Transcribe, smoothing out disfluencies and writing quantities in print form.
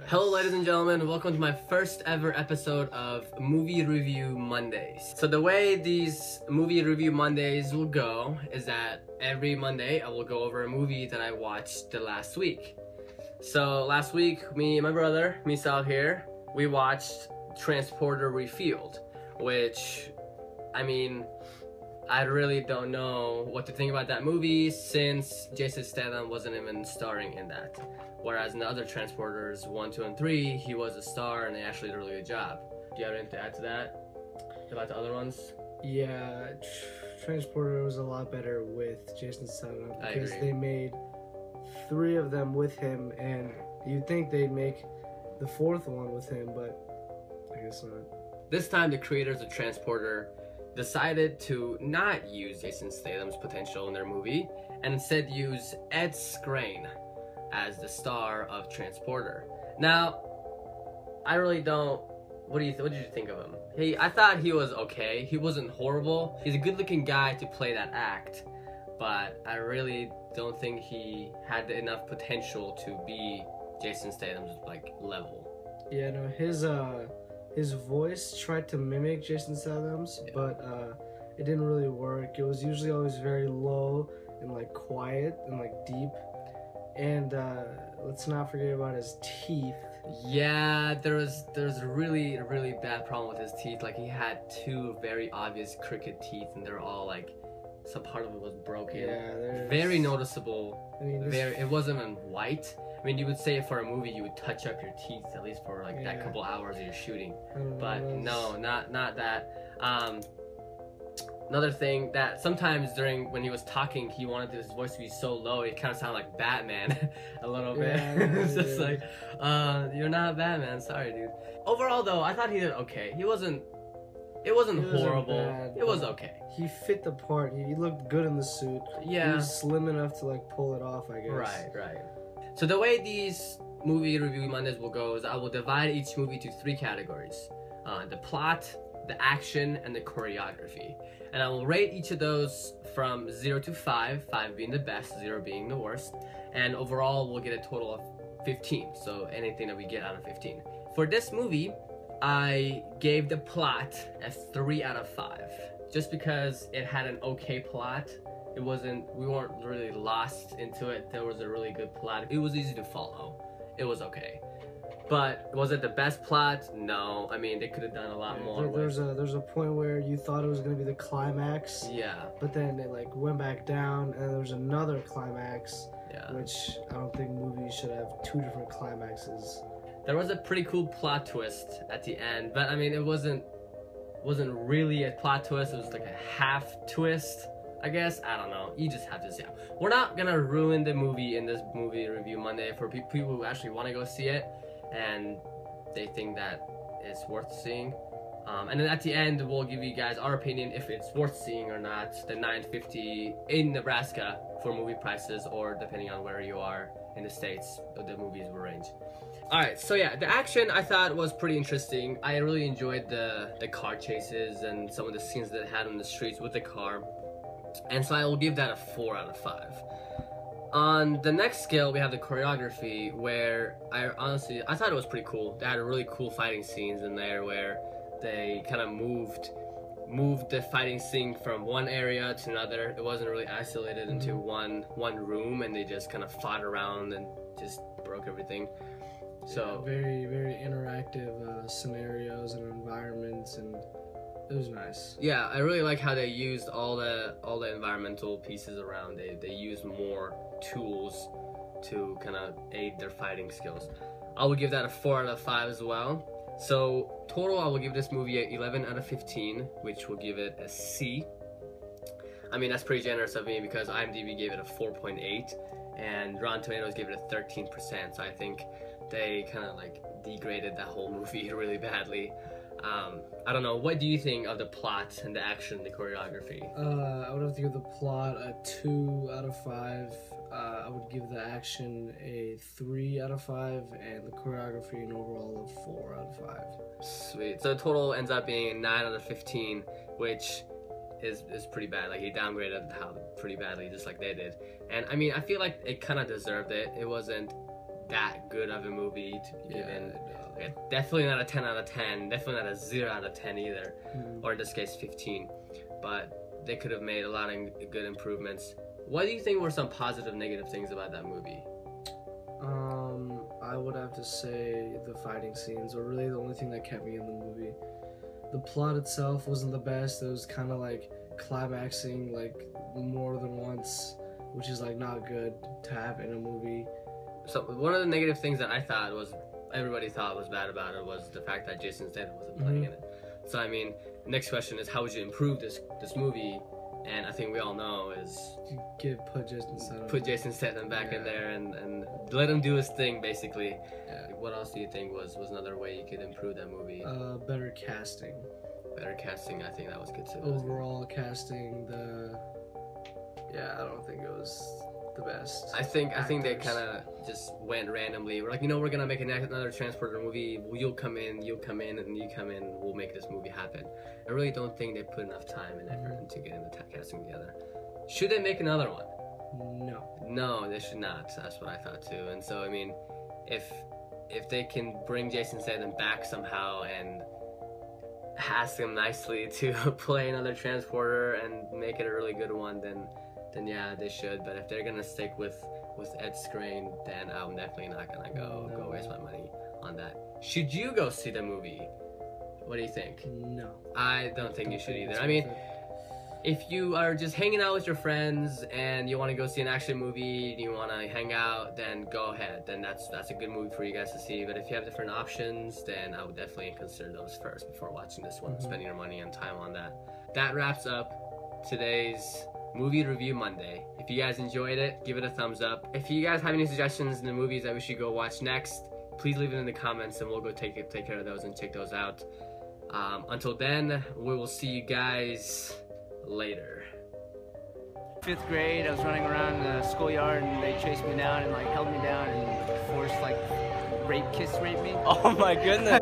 Hello ladies and gentlemen, welcome to my first ever episode of Movie Review Mondays. So the way these Movie Review Mondays will go is that every Monday I will go over a movie that I watched the last week. So last week, me and my brother, Misal here, we watched Transporter Refueled, which, I mean, I really don't know what to think about that movie since Jason Statham wasn't even starring in that. Whereas in the other Transporters 1, 2, and 3, he was a star and they actually did a really good job. Do you have anything to add to that? About the other ones? Yeah, Transporter was a lot better with Jason Statham because they made 3 of them with him, and you'd think they'd make the 4th one with him, but I guess not. This time the creators of Transporter decided to not use Jason Statham's potential in their movie and instead use Ed Skrein as the star of Transporter. Now, I really don't. What did you think of him? I thought he was okay. He wasn't horrible. He's a good-looking guy to play that act, but I really don't think he had enough potential to be Jason Statham's level. Yeah, no, his voice tried to mimic Jason Statham's, but it didn't really work. It was usually always very low and quiet and deep. And let's not forget about his teeth. Yeah, there was a really bad problem with his teeth. He had 2 very obvious crooked teeth, and they're all some part of it was broken. Yeah, very noticeable. I mean, it wasn't even white. I mean, you would say for a movie you would touch up your teeth at least for that couple hours that you're shooting. But no, not that. Another thing that sometimes when he was talking, he wanted his voice to be so low, it kind of sounded like Batman a little bit. It's just you're not Batman, sorry dude. Overall though, I thought he did okay. It wasn't horrible. Bad, it was okay. He fit the part. He looked good in the suit. Yeah. He was slim enough to pull it off, I guess. Right. So the way these movie review Mondays will go is I will divide each movie to 3 categories. The plot, the action, and the choreography. And I will rate each of those from 0 to 5, 5 being the best, 0 being the worst. And overall, we'll get a total of 15, so anything that we get out of 15. For this movie, I gave the plot a 3 out of 5. Just because it had an okay plot. We weren't really lost into it. There was a really good plot. It was easy to follow. It was okay. But was it the best plot? No. I mean, they could have done a lot more. There's a point where you thought it was going to be the climax. Yeah. But then it went back down, and there was another climax. Yeah. Which I don't think movies should have 2 different climaxes. There was a pretty cool plot twist at the end, but I mean, it wasn't really a plot twist. It was a half twist, I guess. I don't know. You just have to see it. We're not gonna ruin the movie in this movie review Monday for people who actually want to go see it and they think that it's worth seeing. And then at the end, we'll give you guys our opinion if it's worth seeing or not. The $9.50 in Nebraska for movie prices, or depending on where you are in the States, the movies will range. Alright, so yeah, the action I thought was pretty interesting. I really enjoyed the car chases and some of the scenes that it had on the streets with the car. And so I will give that a 4 out of 5. On the next scale, we have the choreography, where I thought it was pretty cool. They had really cool fighting scenes in there where they kind of moved the fighting scene from one area to another. It wasn't really isolated into one room, and they just kind of fought around and just broke everything. So very interactive scenarios and environments, and it was nice. Yeah, I really like how they used all the environmental pieces around. They used more tools to kind of aid their fighting skills. I would give that a 4 out of 5 as well. So total, I will give this movie an 11 out of 15, which will give it a C. I mean, that's pretty generous of me because IMDb gave it a 4.8 and Rotten Tomatoes gave it a 13%. So I think they kind of degraded that whole movie really badly. I don't know, what do you think of the plot and the action, the choreography? I would have to give the plot a 2 out of 5. I would give the action a 3 out of 5, and the choreography an overall of 4 out of 5. Sweet. So the total ends up being 9 out of 15, which is pretty bad. He downgraded how pretty badly, just like they did. And I mean, I feel like it kind of deserved it. It wasn't that good of a movie to be given. no. Okay, definitely not a 10 out of 10. Definitely not a 0 out of 10 either. Or in this case, 15. But they could have made a lot of good improvements. What do you think were some positive, negative things about that movie? I would have to say the fighting scenes were really the only thing that kept me in the movie. The plot itself wasn't the best. It was kind of like climaxing like more than once, which is like not good to have in a movie. So one of the negative things that I thought was, everybody thought was bad about it, was the fact that Jason Statham wasn't playing in it. So I mean, next question is, how would you improve this movie? And I think we all know is put Jason Statham back in there and let him do his thing, basically. Yeah. What else do you think was another way you could improve that movie? Better casting. Better casting, I think that was good too. Overall casting, I don't think it was the best. I think they kind of just went randomly. We're like, we're gonna make another Transporter movie. You'll come in, and you come in. We'll make this movie happen. I really don't think they put enough time and effort into getting the casting together. Should they make another one? No, they should not. That's what I thought too. And so I mean, if they can bring Jason Statham back somehow and ask him nicely to play another Transporter and make it a really good one, then yeah, they should. But if they're gonna stick with Ed Skrein, then I'm definitely not gonna go waste my money on that. Should you go see the movie? What do you think? No. I don't think you should either. I mean, if you are just hanging out with your friends and you want to go see an action movie and you want to hang out, then go ahead. Then that's a good movie for you guys to see. But if you have different options, then I would definitely consider those first before watching this one, spending your money and time on that. That wraps up today's Movie Review Monday. If you guys enjoyed it, give it a thumbs up. If you guys have any suggestions in the movies that we should go watch next, please leave it in the comments and we'll go take care of those and check those out. Until then, we will see you guys later. 5th grade, I was running around the schoolyard and they chased me down and like held me down and forced like kiss rape me. Oh my goodness.